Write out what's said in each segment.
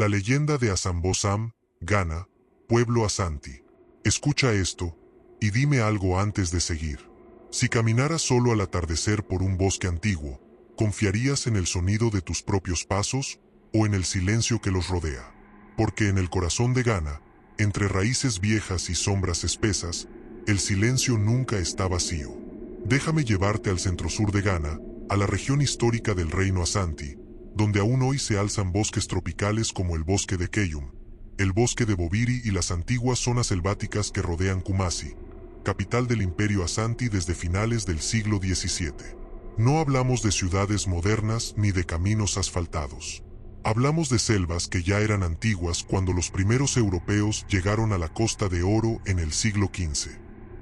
La leyenda de Asambosam, Ghana, pueblo Asanti. Escucha esto, y dime algo antes de seguir. Si caminaras solo al atardecer por un bosque antiguo, ¿confiarías en el sonido de tus propios pasos o en el silencio que los rodea? Porque en el corazón de Ghana, entre raíces viejas y sombras espesas, el silencio nunca está vacío. Déjame llevarte al centro-sur de Ghana, a la región histórica del reino Asanti, donde aún hoy se alzan bosques tropicales como el bosque de Keyum, el bosque de Bobiri y las antiguas zonas selváticas que rodean Kumasi, capital del imperio Asanti desde finales del siglo XVII. No hablamos de ciudades modernas ni de caminos asfaltados. Hablamos de selvas que ya eran antiguas cuando los primeros europeos llegaron a la Costa de Oro en el siglo XV.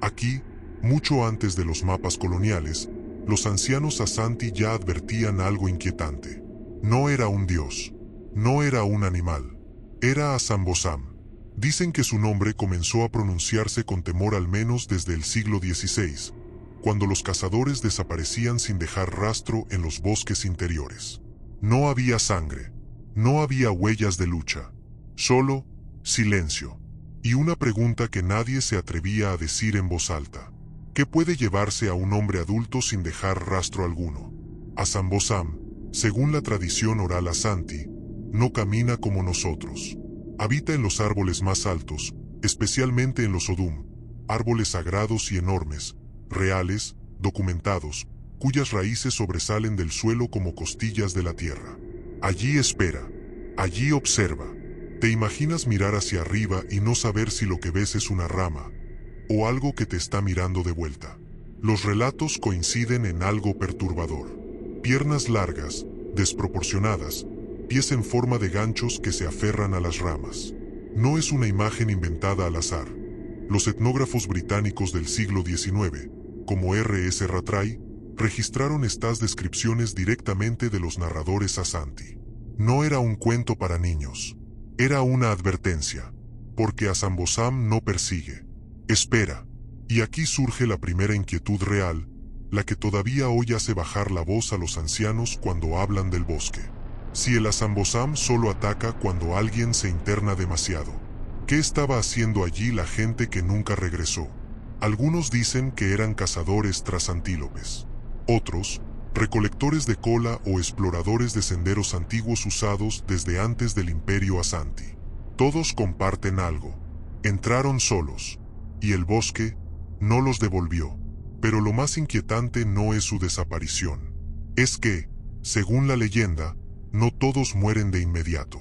Aquí, mucho antes de los mapas coloniales, los ancianos Asanti ya advertían algo inquietante. No era un dios, no era un animal, era Asambosam. Dicen que su nombre comenzó a pronunciarse con temor al menos desde el siglo XVI, cuando los cazadores desaparecían sin dejar rastro en los bosques interiores. No había sangre, no había huellas de lucha, solo silencio. Y una pregunta que nadie se atrevía a decir en voz alta. ¿Qué puede llevarse a un hombre adulto sin dejar rastro alguno? Asambosam, según la tradición oral Asanti, no camina como nosotros. Habita en los árboles más altos, especialmente en los odum, árboles sagrados y enormes, reales, documentados, cuyas raíces sobresalen del suelo como costillas de la tierra. Allí espera, allí observa. ¿Te imaginas mirar hacia arriba y no saber si lo que ves es una rama o algo que te está mirando de vuelta? Los relatos coinciden en algo perturbador. Piernas largas, desproporcionadas, pies en forma de ganchos que se aferran a las ramas. No es una imagen inventada al azar. Los etnógrafos británicos del siglo XIX, como R.S. Rattray, registraron estas descripciones directamente de los narradores Asanti. No era un cuento para niños. Era una advertencia, porque Asambosam no persigue. Espera. Y aquí surge la primera inquietud real, la que todavía hoy hace bajar la voz a los ancianos cuando hablan del bosque. Si el Asambosam solo ataca cuando alguien se interna demasiado, ¿qué estaba haciendo allí la gente que nunca regresó? Algunos dicen que eran cazadores tras antílopes. Otros, recolectores de cola o exploradores de senderos antiguos usados desde antes del imperio Asanti. Todos comparten algo. Entraron solos, y el bosque no los devolvió. Pero lo más inquietante no es su desaparición. Es que, según la leyenda, no todos mueren de inmediato.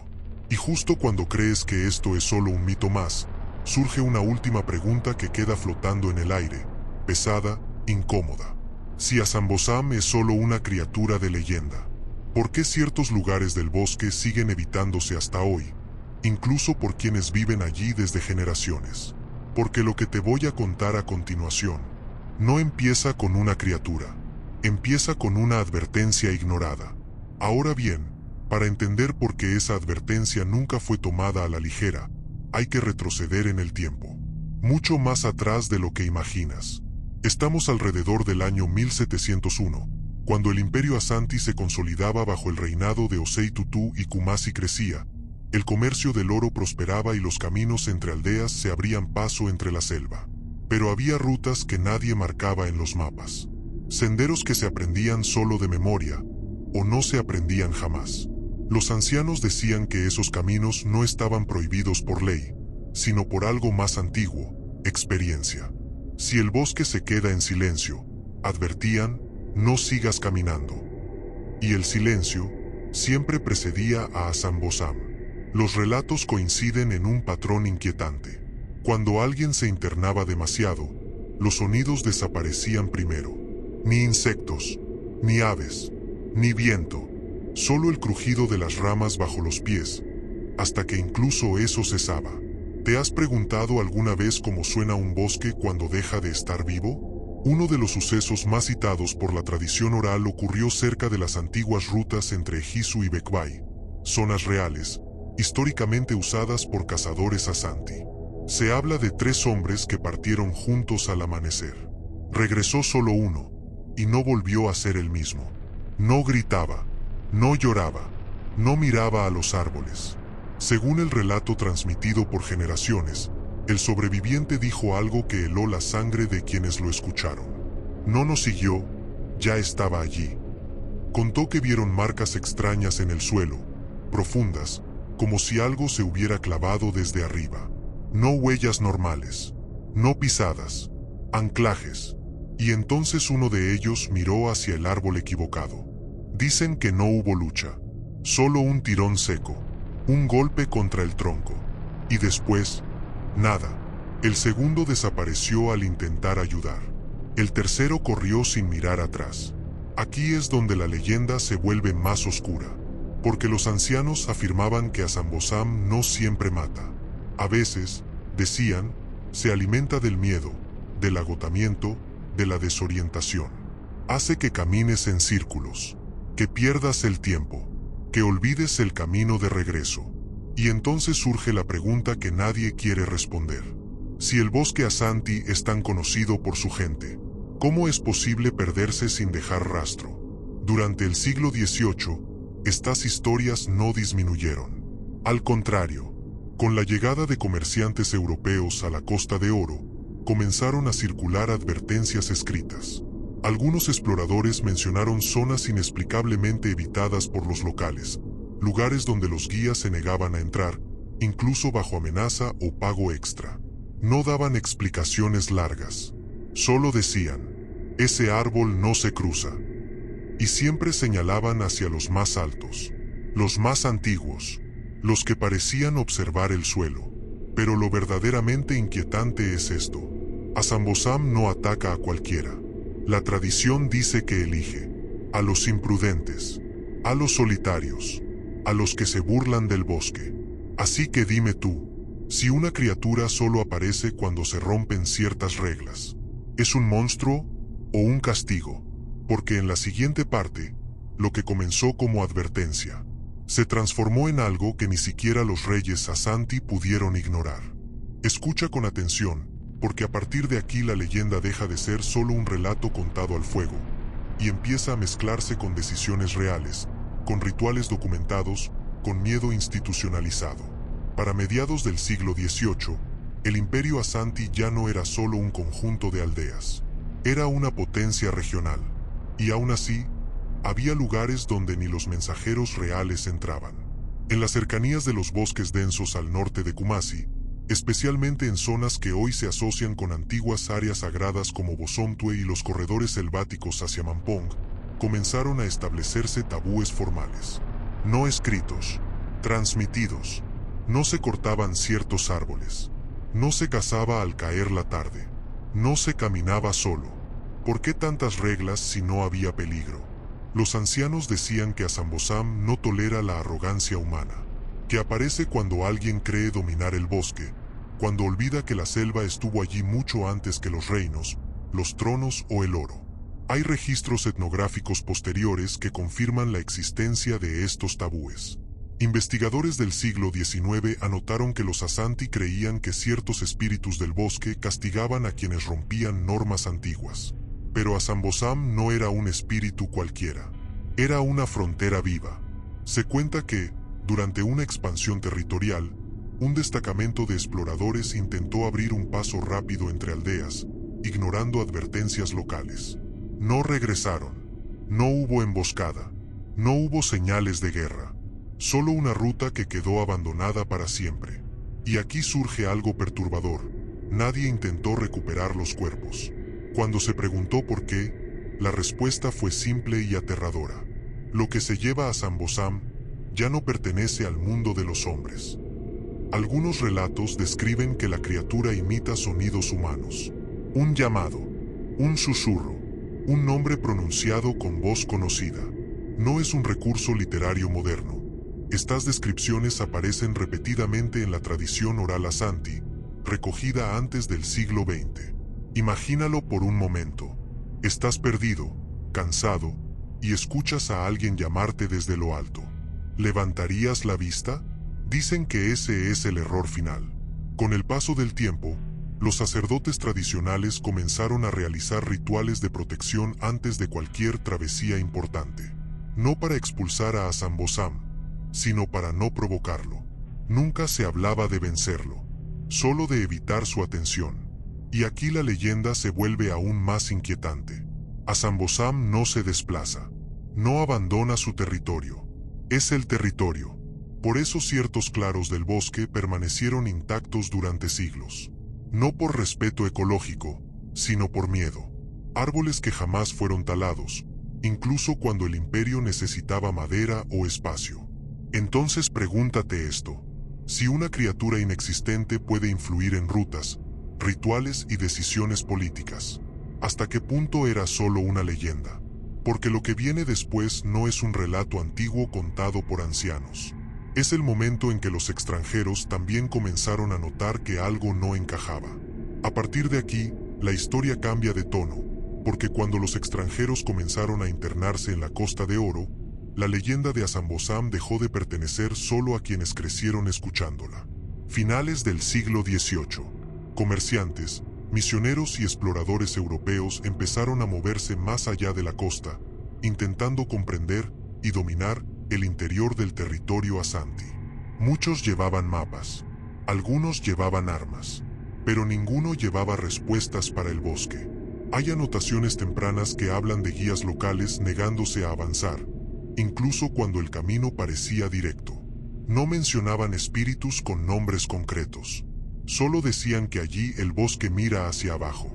Y justo cuando crees que esto es solo un mito más, surge una última pregunta que queda flotando en el aire, pesada, incómoda. Si Asambosam es solo una criatura de leyenda, ¿por qué ciertos lugares del bosque siguen evitándose hasta hoy, incluso por quienes viven allí desde generaciones? Porque lo que te voy a contar a continuación no empieza con una criatura, empieza con una advertencia ignorada. Ahora bien, para entender por qué esa advertencia nunca fue tomada a la ligera, hay que retroceder en el tiempo, mucho más atrás de lo que imaginas. Estamos alrededor del año 1701, cuando el imperio Asanti se consolidaba bajo el reinado de Osei Tutu y Kumasi crecía, el comercio del oro prosperaba y los caminos entre aldeas se abrían paso entre la selva. Pero había rutas que nadie marcaba en los mapas, senderos que se aprendían solo de memoria, o no se aprendían jamás. Los ancianos decían que esos caminos no estaban prohibidos por ley, sino por algo más antiguo, experiencia. Si el bosque se queda en silencio, advertían, no sigas caminando. Y el silencio siempre precedía a Asambosam. Los relatos coinciden en un patrón inquietante. Cuando alguien se internaba demasiado, los sonidos desaparecían primero. Ni insectos, ni aves, ni viento, solo el crujido de las ramas bajo los pies, hasta que incluso eso cesaba. ¿Te has preguntado alguna vez cómo suena un bosque cuando deja de estar vivo? Uno de los sucesos más citados por la tradición oral ocurrió cerca de las antiguas rutas entre Ejisu y Bekwai, zonas reales, históricamente usadas por cazadores Asanti. Se habla de 3 hombres que partieron juntos al amanecer. Regresó solo uno, y no volvió a ser el mismo. No gritaba, no lloraba, no miraba a los árboles. Según el relato transmitido por generaciones, el sobreviviente dijo algo que heló la sangre de quienes lo escucharon. No nos siguió, ya estaba allí. Contó que vieron marcas extrañas en el suelo, profundas, como si algo se hubiera clavado desde arriba. No huellas normales, no pisadas, anclajes. Y entonces uno de ellos miró hacia el árbol equivocado. Dicen que no hubo lucha, solo un tirón seco, un golpe contra el tronco. Y después, nada. El segundo desapareció al intentar ayudar. El tercero corrió sin mirar atrás. Aquí es donde la leyenda se vuelve más oscura, porque los ancianos afirmaban que Azambosam no siempre mata. A veces, decían, se alimenta del miedo, del agotamiento, de la desorientación. Hace que camines en círculos, que pierdas el tiempo, que olvides el camino de regreso. Y entonces surge la pregunta que nadie quiere responder. Si el bosque Asanti es tan conocido por su gente, ¿cómo es posible perderse sin dejar rastro? Durante el siglo XVIII, estas historias no disminuyeron. Al contrario, con la llegada de comerciantes europeos a la Costa de Oro, comenzaron a circular advertencias escritas. Algunos exploradores mencionaron zonas inexplicablemente evitadas por los locales, lugares donde los guías se negaban a entrar, incluso bajo amenaza o pago extra. No daban explicaciones largas. Solo decían, ese árbol no se cruza. Y siempre señalaban hacia los más altos, los más antiguos, los que parecían observar el suelo. Pero lo verdaderamente inquietante es esto. Azambosam no ataca a cualquiera. La tradición dice que elige a los imprudentes, a los solitarios, a los que se burlan del bosque. Así que dime tú, si una criatura solo aparece cuando se rompen ciertas reglas, ¿es un monstruo o un castigo? Porque en la siguiente parte, lo que comenzó como advertencia, se transformó en algo que ni siquiera los reyes Asanti pudieron ignorar. Escucha con atención, porque a partir de aquí la leyenda deja de ser solo un relato contado al fuego, y empieza a mezclarse con decisiones reales, con rituales documentados, con miedo institucionalizado. Para mediados del siglo XVIII, el Imperio Asanti ya no era solo un conjunto de aldeas, era una potencia regional, y aún así, había lugares donde ni los mensajeros reales entraban. En las cercanías de los bosques densos al norte de Kumasi, especialmente en zonas que hoy se asocian con antiguas áreas sagradas como Bosomtwe y los corredores selváticos hacia Mampong, comenzaron a establecerse tabúes formales, no escritos, transmitidos. No se cortaban ciertos árboles, no se cazaba al caer la tarde, no se caminaba solo. ¿Por qué tantas reglas si no había peligro? Los ancianos decían que Azambosam no tolera la arrogancia humana, que aparece cuando alguien cree dominar el bosque, cuando olvida que la selva estuvo allí mucho antes que los reinos, los tronos o el oro. Hay registros etnográficos posteriores que confirman la existencia de estos tabúes. Investigadores del siglo XIX anotaron que los Asanti creían que ciertos espíritus del bosque castigaban a quienes rompían normas antiguas. Pero Azambosam no era un espíritu cualquiera, era una frontera viva. Se cuenta que, durante una expansión territorial, un destacamento de exploradores intentó abrir un paso rápido entre aldeas, ignorando advertencias locales. No regresaron, no hubo emboscada, no hubo señales de guerra, solo una ruta que quedó abandonada para siempre. Y aquí surge algo perturbador, nadie intentó recuperar los cuerpos. Cuando se preguntó por qué, la respuesta fue simple y aterradora. Lo que se lleva a Azambosam ya no pertenece al mundo de los hombres. Algunos relatos describen que la criatura imita sonidos humanos. Un llamado, un susurro, un nombre pronunciado con voz conocida. No es un recurso literario moderno. Estas descripciones aparecen repetidamente en la tradición oral Asanti, recogida antes del siglo XX. Imagínalo por un momento. Estás perdido, cansado, y escuchas a alguien llamarte desde lo alto. ¿Levantarías la vista? Dicen que ese es el error final. Con el paso del tiempo, los sacerdotes tradicionales comenzaron a realizar rituales de protección antes de cualquier travesía importante. No para expulsar a Azambosam, sino para no provocarlo. Nunca se hablaba de vencerlo, solo de evitar su atención. Y aquí la leyenda se vuelve aún más inquietante. Azambosam no se desplaza, no abandona su territorio. Es el territorio. Por eso ciertos claros del bosque permanecieron intactos durante siglos. No por respeto ecológico, sino por miedo. Árboles que jamás fueron talados, incluso cuando el imperio necesitaba madera o espacio. Entonces pregúntate esto: si una criatura inexistente puede influir en rutas, rituales y decisiones políticas, ¿hasta qué punto era solo una leyenda? Porque lo que viene después no es un relato antiguo contado por ancianos. Es el momento en que los extranjeros también comenzaron a notar que algo no encajaba. A partir de aquí, la historia cambia de tono, porque cuando los extranjeros comenzaron a internarse en la Costa de Oro, la leyenda de Azambosam dejó de pertenecer solo a quienes crecieron escuchándola. Finales del siglo XVIII. Comerciantes, misioneros y exploradores europeos empezaron a moverse más allá de la costa, intentando comprender y dominar el interior del territorio Asanti. Muchos llevaban mapas, algunos llevaban armas, pero ninguno llevaba respuestas para el bosque. Hay anotaciones tempranas que hablan de guías locales negándose a avanzar, incluso cuando el camino parecía directo. No mencionaban espíritus con nombres concretos, solo decían que allí el bosque mira hacia abajo.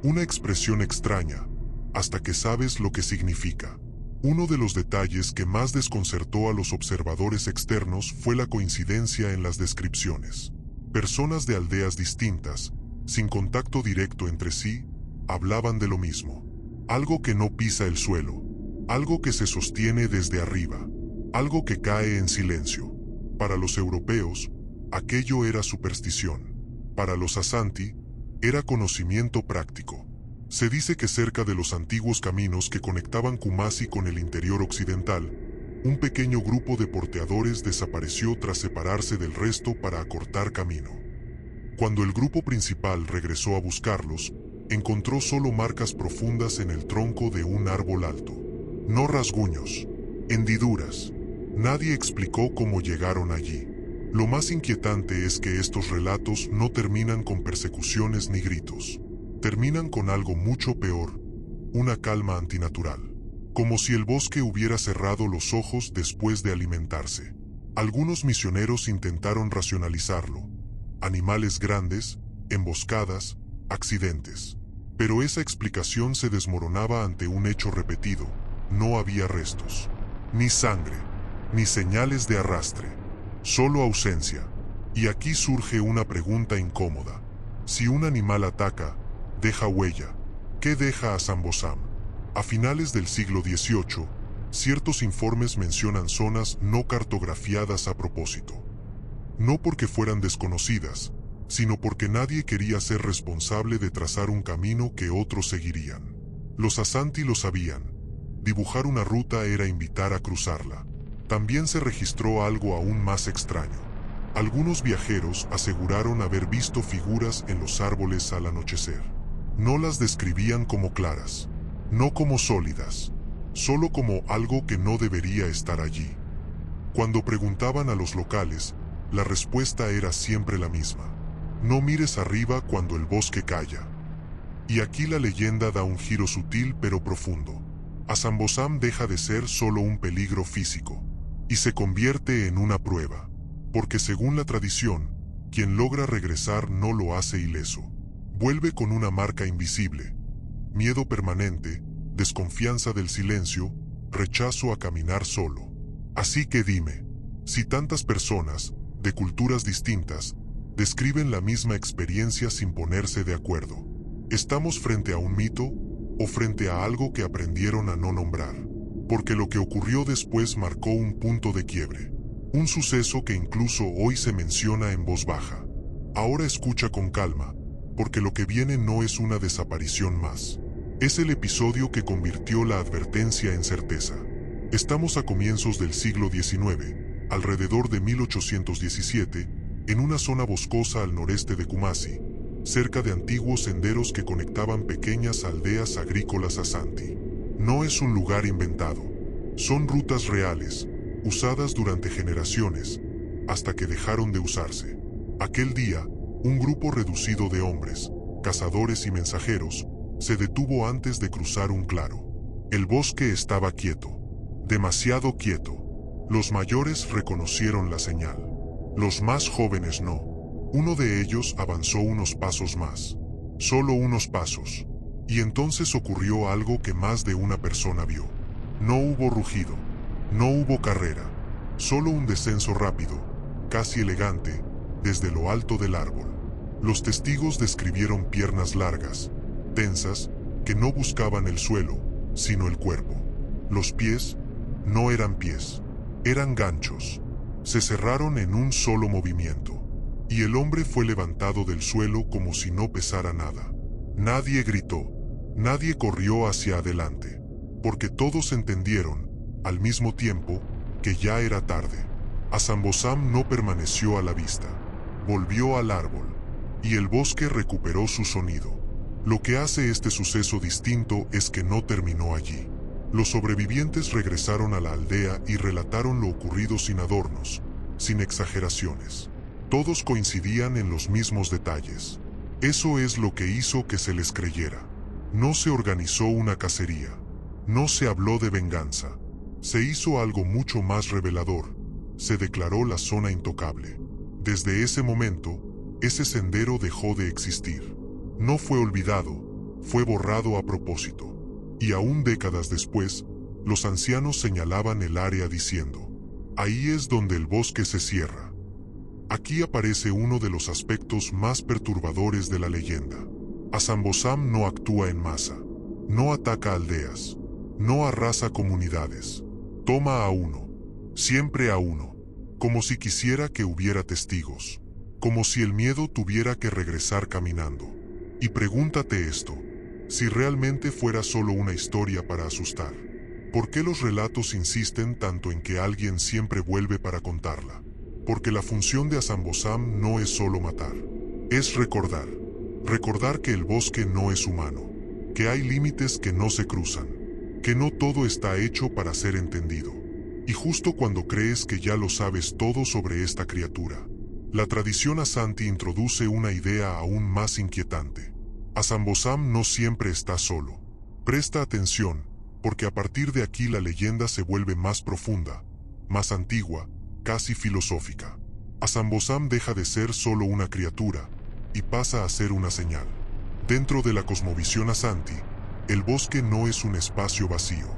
Una expresión extraña, hasta que sabes lo que significa. Uno de los detalles que más desconcertó a los observadores externos fue la coincidencia en las descripciones. Personas de aldeas distintas, sin contacto directo entre sí, hablaban de lo mismo. Algo que no pisa el suelo, algo que se sostiene desde arriba, algo que cae en silencio. Para los europeos, aquello era superstición. Para los Asanti, era conocimiento práctico. Se dice que cerca de los antiguos caminos que conectaban Kumasi con el interior occidental, un pequeño grupo de porteadores desapareció tras separarse del resto para acortar camino. Cuando el grupo principal regresó a buscarlos, encontró solo marcas profundas en el tronco de un árbol alto. No rasguños, hendiduras. Nadie explicó cómo llegaron allí. Lo más inquietante es que estos relatos no terminan con persecuciones ni gritos. Terminan con algo mucho peor, una calma antinatural. Como si el bosque hubiera cerrado los ojos después de alimentarse. Algunos misioneros intentaron racionalizarlo. Animales grandes, emboscadas, accidentes. Pero esa explicación se desmoronaba ante un hecho repetido. No había restos, ni sangre, ni señales de arrastre. Solo ausencia. Y aquí surge una pregunta incómoda. Si un animal ataca, deja huella. ¿Qué deja Azambosam? A finales del siglo XVIII, ciertos informes mencionan zonas no cartografiadas a propósito. No porque fueran desconocidas, sino porque nadie quería ser responsable de trazar un camino que otros seguirían. Los Asanti lo sabían. Dibujar una ruta era invitar a cruzarla. También se registró algo aún más extraño. Algunos viajeros aseguraron haber visto figuras en los árboles al anochecer. No las describían como claras, no como sólidas, solo como algo que no debería estar allí. Cuando preguntaban a los locales, la respuesta era siempre la misma. No mires arriba cuando el bosque calla. Y aquí la leyenda da un giro sutil pero profundo. Azambosam deja de ser solo un peligro físico, y se convierte en una prueba, porque según la tradición, quien logra regresar no lo hace ileso. Vuelve con una marca invisible, miedo permanente, desconfianza del silencio, rechazo a caminar solo. Así que dime, si tantas personas, de culturas distintas, describen la misma experiencia sin ponerse de acuerdo, ¿estamos frente a un mito o frente a algo que aprendieron a no nombrar? Porque lo que ocurrió después marcó un punto de quiebre, un suceso que incluso hoy se menciona en voz baja. Ahora escucha con calma, porque lo que viene no es una desaparición más. Es el episodio que convirtió la advertencia en certeza. Estamos a comienzos del siglo XIX, alrededor de 1817, en una zona boscosa al noreste de Kumasi, cerca de antiguos senderos que conectaban pequeñas aldeas agrícolas Asanti. No es un lugar inventado. Son rutas reales, usadas durante generaciones, hasta que dejaron de usarse. Aquel día, un grupo reducido de hombres, cazadores y mensajeros, se detuvo antes de cruzar un claro. El bosque estaba quieto, demasiado quieto. Los mayores reconocieron la señal. Los más jóvenes no. Uno de ellos avanzó unos pasos más. Solo unos pasos. Y entonces ocurrió algo que más de una persona vio. No hubo rugido. No hubo carrera. Solo un descenso rápido, casi elegante, desde lo alto del árbol. Los testigos describieron piernas largas, tensas, que no buscaban el suelo, sino el cuerpo. Los pies no eran pies, eran ganchos. Se cerraron en un solo movimiento, y el hombre fue levantado del suelo como si no pesara nada. Nadie gritó, nadie corrió hacia adelante, porque todos entendieron, al mismo tiempo, que ya era tarde. Azambosam no permaneció a la vista. Volvió al árbol, y el bosque recuperó su sonido. Lo que hace este suceso distinto es que no terminó allí. Los sobrevivientes regresaron a la aldea y relataron lo ocurrido sin adornos, sin exageraciones. Todos coincidían en los mismos detalles. Eso es lo que hizo que se les creyera. No se organizó una cacería. No se habló de venganza. Se hizo algo mucho más revelador. Se declaró la zona intocable. Desde ese momento, ese sendero dejó de existir. No fue olvidado, fue borrado a propósito. Y aún décadas después, los ancianos señalaban el área diciendo: ahí es donde el bosque se cierra. Aquí aparece uno de los aspectos más perturbadores de la leyenda. Azambosam no actúa en masa, no ataca aldeas, no arrasa comunidades. Toma a uno, siempre a uno, como si quisiera que hubiera testigos, como si el miedo tuviera que regresar caminando. Y pregúntate esto: si realmente fuera solo una historia para asustar, ¿por qué los relatos insisten tanto en que alguien siempre vuelve para contarla? Porque la función de Azambosam no es solo matar, es recordar. Recordar que el bosque no es humano, que hay límites que no se cruzan, que no todo está hecho para ser entendido. Y justo cuando crees que ya lo sabes todo sobre esta criatura, la tradición Asanti introduce una idea aún más inquietante. Azambosam no siempre está solo. Presta atención, porque a partir de aquí la leyenda se vuelve más profunda, más antigua, casi filosófica. Azambosam deja de ser solo una criatura y pasa a ser una señal. Dentro de la cosmovisión Asanti, el bosque no es un espacio vacío.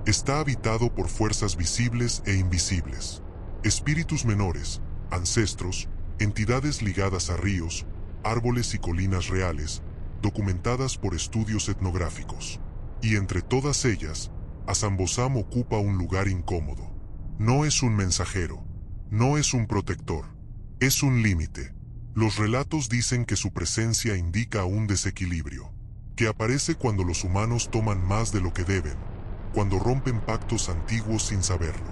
Está habitado por fuerzas visibles e invisibles. Espíritus menores, ancestros, entidades ligadas a ríos, árboles y colinas reales, documentadas por estudios etnográficos. Y entre todas ellas, Azambosam ocupa un lugar incómodo. No es un mensajero, no es un protector, es un límite. Los relatos dicen que su presencia indica un desequilibrio, que aparece cuando los humanos toman más de lo que deben, cuando rompen pactos antiguos sin saberlo.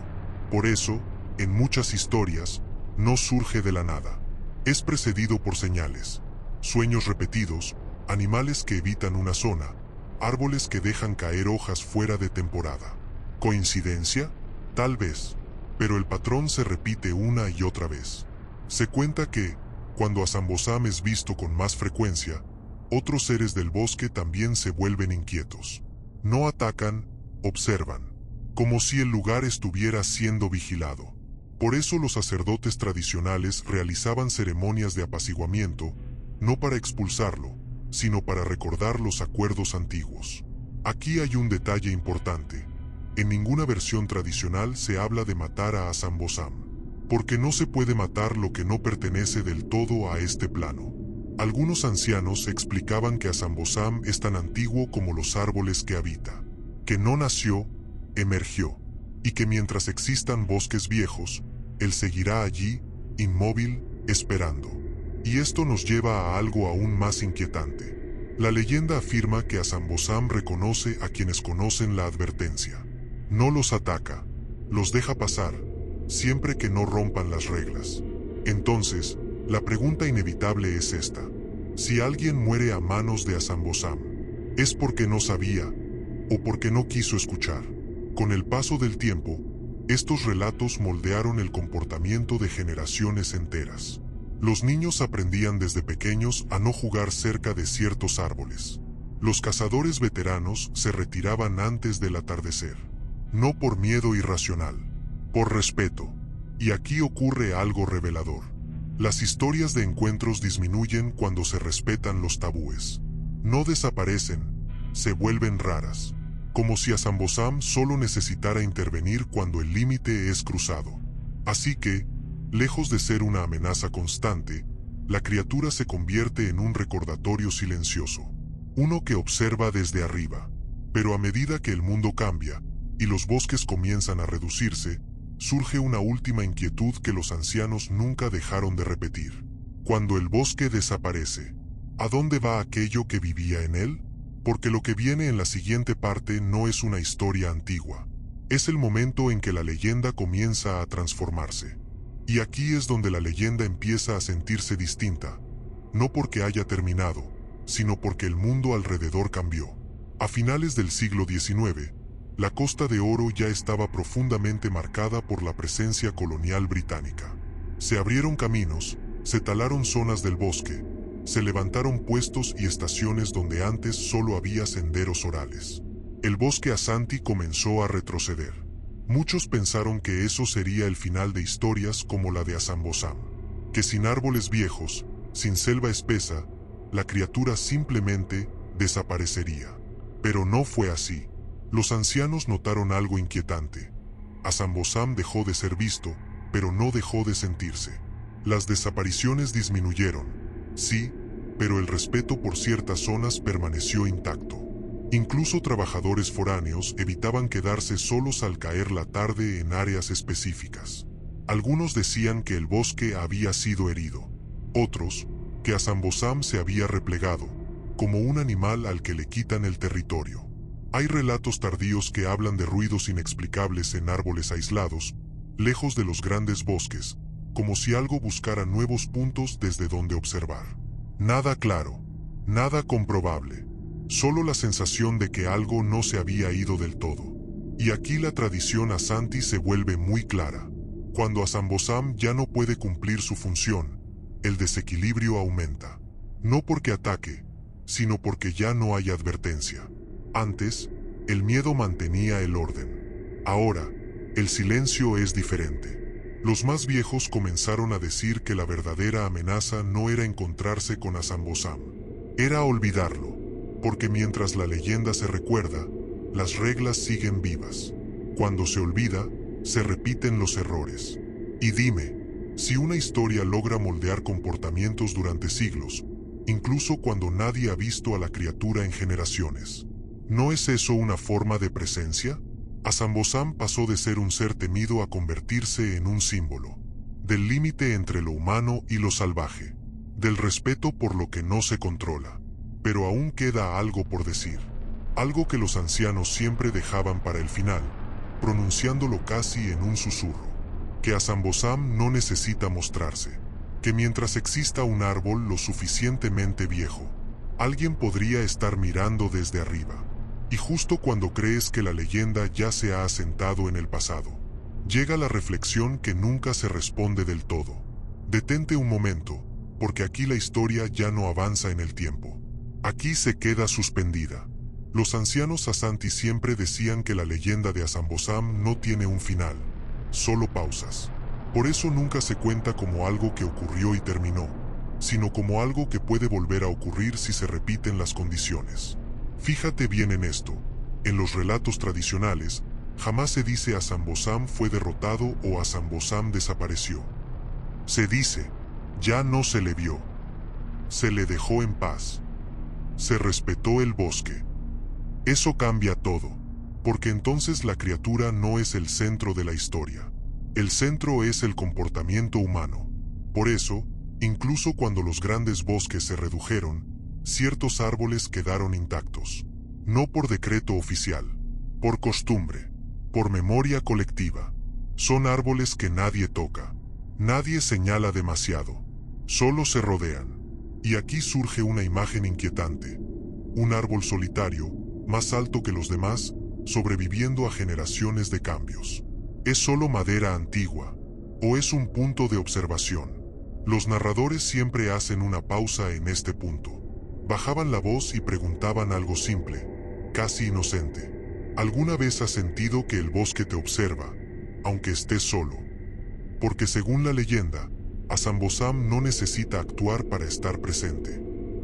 Por eso, en muchas historias, no surge de la nada. Es precedido por señales, sueños repetidos, animales que evitan una zona, árboles que dejan caer hojas fuera de temporada. ¿Coincidencia? Tal vez. Pero el patrón se repite una y otra vez. Se cuenta que, cuando Azambosam es visto con más frecuencia, otros seres del bosque también se vuelven inquietos. No atacan, observan, como si el lugar estuviera siendo vigilado. Por eso los sacerdotes tradicionales realizaban ceremonias de apaciguamiento, no para expulsarlo, sino para recordar los acuerdos antiguos. Aquí hay un detalle importante. En ninguna versión tradicional se habla de matar a Azambosam, porque no se puede matar lo que no pertenece del todo a este plano. Algunos ancianos explicaban que Azambosam es tan antiguo como los árboles que habita, que no nació, emergió, y que mientras existan bosques viejos, él seguirá allí, inmóvil, esperando. Y esto nos lleva a algo aún más inquietante. La leyenda afirma que Azambosam reconoce a quienes conocen la advertencia. No los ataca, los deja pasar, siempre que no rompan las reglas. Entonces, la pregunta inevitable es esta: si alguien muere a manos de Azambosam, ¿es porque no sabía o porque no quiso escuchar? Con el paso del tiempo, Estos relatos moldearon el comportamiento de generaciones enteras. Los niños aprendían desde pequeños a no jugar cerca de ciertos árboles. Los cazadores veteranos se retiraban antes del atardecer. No por miedo irracional, por respeto. Y aquí ocurre algo revelador. Las historias de encuentros disminuyen cuando se respetan los tabúes. No desaparecen, se vuelven raras. Como si Azambosam solo necesitara intervenir cuando el límite es cruzado. Así que, lejos de ser una amenaza constante, la criatura se convierte en un recordatorio silencioso. Uno que observa desde arriba. Pero a medida que el mundo cambia, y los bosques comienzan a reducirse, surge una última inquietud que los ancianos nunca dejaron de repetir. Cuando el bosque desaparece, ¿a dónde va aquello que vivía en él? Porque lo que viene en la siguiente parte no es una historia antigua. Es el momento en que la leyenda comienza a transformarse. Y aquí es donde la leyenda empieza a sentirse distinta. No porque haya terminado, sino porque el mundo alrededor cambió. A finales del siglo XIX, la Costa de Oro ya estaba profundamente marcada por la presencia colonial británica. Se abrieron caminos, se talaron zonas del bosque, se levantaron puestos y estaciones donde antes solo había senderos orales. El bosque Asante comenzó a retroceder. Muchos pensaron que eso sería el final de historias como la de Azambosam, que sin árboles viejos, sin selva espesa, la criatura simplemente desaparecería. Pero no fue así. Los ancianos notaron algo inquietante. Azambosam dejó de ser visto, pero no dejó de sentirse. Las desapariciones disminuyeron, sí, pero el respeto por ciertas zonas permaneció intacto. Incluso trabajadores foráneos evitaban quedarse solos al caer la tarde en áreas específicas. Algunos decían que el bosque había sido herido. Otros, que Azambosam se había replegado, como un animal al que le quitan el territorio. Hay relatos tardíos que hablan de ruidos inexplicables en árboles aislados, lejos de los grandes bosques, como si algo buscara nuevos puntos desde donde observar. Nada claro, nada comprobable, solo la sensación de que algo no se había ido del todo. Y aquí la tradición Asante se vuelve muy clara. Cuando Azambosam ya no puede cumplir su función, el desequilibrio aumenta. No porque ataque, sino porque ya no hay advertencia. Antes, el miedo mantenía el orden. Ahora, el silencio es diferente. Los más viejos comenzaron a decir que la verdadera amenaza no era encontrarse con Azambosam, era olvidarlo, porque mientras la leyenda se recuerda, las reglas siguen vivas. Cuando se olvida, se repiten los errores. Y dime, si una historia logra moldear comportamientos durante siglos, incluso cuando nadie ha visto a la criatura en generaciones, ¿no es eso una forma de presencia? Azambosam pasó de ser un ser temido a convertirse en un símbolo del límite entre lo humano y lo salvaje, del respeto por lo que no se controla. Pero aún queda algo por decir, algo que los ancianos siempre dejaban para el final, pronunciándolo casi en un susurro, que Azambosam no necesita mostrarse, que mientras exista un árbol lo suficientemente viejo, alguien podría estar mirando desde arriba. Y justo cuando crees que la leyenda ya se ha asentado en el pasado, llega la reflexión que nunca se responde del todo. Detente un momento, porque aquí la historia ya no avanza en el tiempo. Aquí se queda suspendida. Los ancianos Asante siempre decían que la leyenda de Azambosam no tiene un final, solo pausas. Por eso nunca se cuenta como algo que ocurrió y terminó, sino como algo que puede volver a ocurrir si se repiten las condiciones. Fíjate bien en esto. En los relatos tradicionales, jamás se dice Azambosam fue derrotado o Azambosam desapareció. Se dice, ya no se le vio. Se le dejó en paz. Se respetó el bosque. Eso cambia todo, porque entonces la criatura no es el centro de la historia. El centro es el comportamiento humano. Por eso, incluso cuando los grandes bosques se redujeron, ciertos árboles quedaron intactos. No por decreto oficial, por costumbre, por memoria colectiva. Son árboles que nadie toca, nadie señala demasiado, solo se rodean. Y aquí surge una imagen inquietante. Un árbol solitario, más alto que los demás, sobreviviendo a generaciones de cambios. ¿Es solo madera antigua? ¿O es un punto de observación? Los narradores siempre hacen una pausa en este punto. Bajaban la voz y preguntaban algo simple, casi inocente. ¿Alguna vez has sentido que el bosque te observa, aunque estés solo? Porque según la leyenda, Azambosam no necesita actuar para estar presente.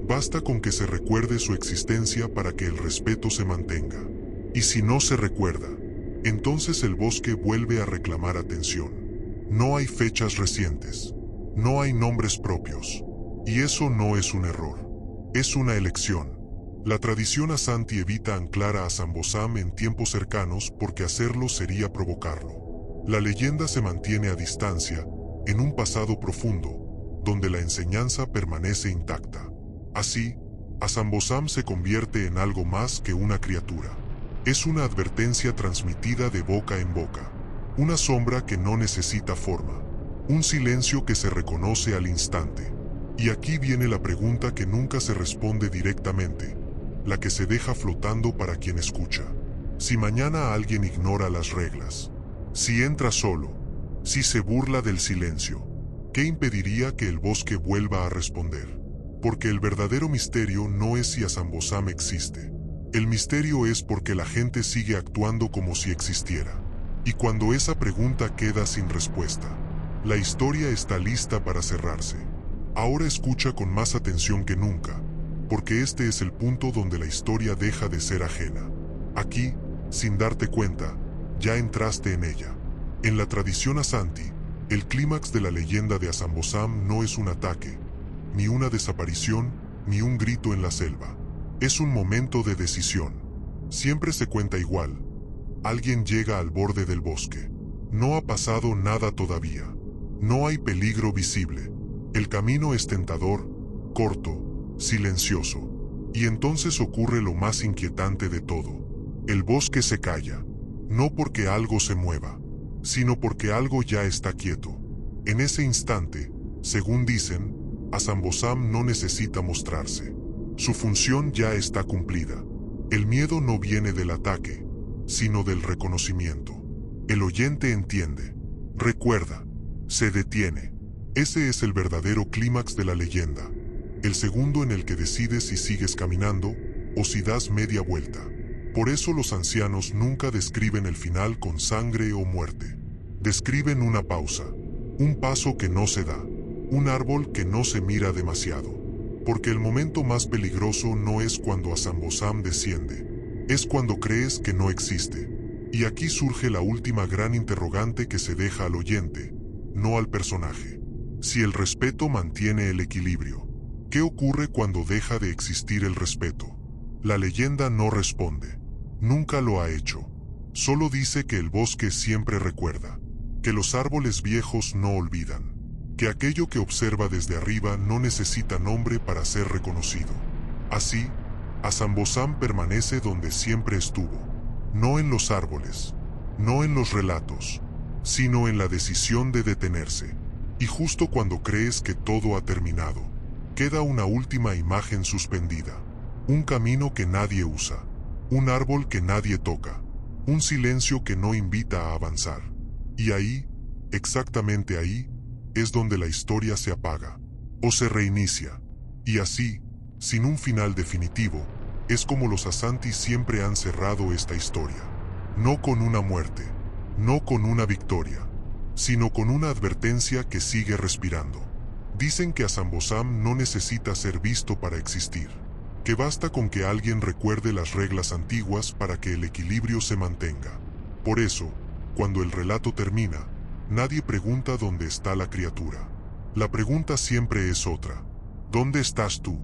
Basta con que se recuerde su existencia para que el respeto se mantenga. Y si no se recuerda, entonces el bosque vuelve a reclamar atención. No hay fechas recientes. No hay nombres propios. Y eso no es un error. Es una elección. La tradición Asanti evita anclar a Azambosam en tiempos cercanos porque hacerlo sería provocarlo. La leyenda se mantiene a distancia, en un pasado profundo, donde la enseñanza permanece intacta. Así, Azambosam se convierte en algo más que una criatura. Es una advertencia transmitida de boca en boca. Una sombra que no necesita forma. Un silencio que se reconoce al instante. Y aquí viene la pregunta que nunca se responde directamente, la que se deja flotando para quien escucha. Si mañana alguien ignora las reglas, si entra solo, si se burla del silencio, ¿qué impediría que el bosque vuelva a responder? Porque el verdadero misterio no es si Azambosam existe. El misterio es porque la gente sigue actuando como si existiera. Y cuando esa pregunta queda sin respuesta, la historia está lista para cerrarse. Ahora escucha con más atención que nunca, porque este es el punto donde la historia deja de ser ajena. Aquí, sin darte cuenta, ya entraste en ella. En la tradición Asanti, el clímax de la leyenda de Azambosam no es un ataque, ni una desaparición, ni un grito en la selva. Es un momento de decisión. Siempre se cuenta igual. Alguien llega al borde del bosque. No ha pasado nada todavía. No hay peligro visible. El camino es tentador, corto, silencioso. Y entonces ocurre lo más inquietante de todo. El bosque se calla. No porque algo se mueva, sino porque algo ya está quieto. En ese instante, según dicen, Azambosam no necesita mostrarse. Su función ya está cumplida. El miedo no viene del ataque, sino del reconocimiento. El oyente entiende, recuerda, se detiene. Ese es el verdadero clímax de la leyenda. El segundo en el que decides si sigues caminando o si das media vuelta. Por eso los ancianos nunca describen el final con sangre o muerte. Describen una pausa, un paso que no se da, un árbol que no se mira demasiado. Porque el momento más peligroso no es cuando Azambosam desciende, es cuando crees que no existe. Y aquí surge la última gran interrogante que se deja al oyente, no al personaje. Si el respeto mantiene el equilibrio, ¿qué ocurre cuando deja de existir el respeto? La leyenda no responde. Nunca lo ha hecho. Solo dice que el bosque siempre recuerda, que los árboles viejos no olvidan, que aquello que observa desde arriba no necesita nombre para ser reconocido. Así, Azambosam permanece donde siempre estuvo, no en los árboles, no en los relatos, sino en la decisión de detenerse. Y justo cuando crees que todo ha terminado, queda una última imagen suspendida. Un camino que nadie usa, un árbol que nadie toca, un silencio que no invita a avanzar. Y ahí, exactamente ahí, es donde la historia se apaga, o se reinicia. Y así, sin un final definitivo, es como los Asanti siempre han cerrado esta historia. No con una muerte, no con una victoria, sino con una advertencia que sigue respirando. Dicen que Azambosam no necesita ser visto para existir, que basta con que alguien recuerde las reglas antiguas para que el equilibrio se mantenga. Por eso, cuando el relato termina, nadie pregunta dónde está la criatura. La pregunta siempre es otra. ¿Dónde estás tú?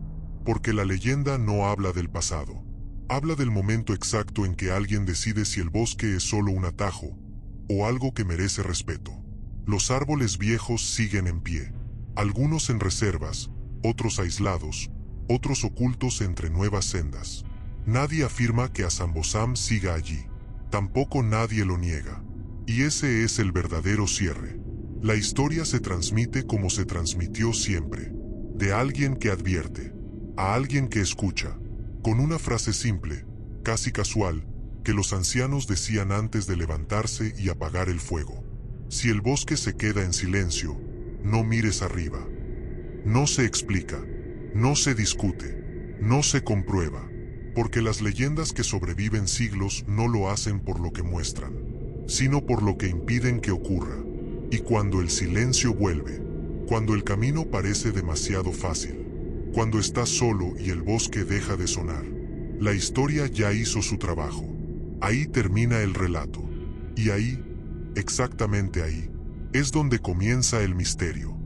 Porque la leyenda no habla del pasado. Habla del momento exacto en que alguien decide si el bosque es solo un atajo, o algo que merece respeto. Los árboles viejos siguen en pie, algunos en reservas, otros aislados, otros ocultos entre nuevas sendas. Nadie afirma que Azambosam siga allí. Tampoco nadie lo niega. Y ese es el verdadero cierre. La historia se transmite como se transmitió siempre. De alguien que advierte, a alguien que escucha, con una frase simple, casi casual, que los ancianos decían antes de levantarse y apagar el fuego. Si el bosque se queda en silencio, no mires arriba. No se explica, no se discute, no se comprueba, porque las leyendas que sobreviven siglos no lo hacen por lo que muestran, sino por lo que impiden que ocurra. Y cuando el silencio vuelve, cuando el camino parece demasiado fácil, cuando estás solo y el bosque deja de sonar, la historia ya hizo su trabajo. Ahí termina el relato. Y ahí, exactamente ahí, es donde comienza el misterio.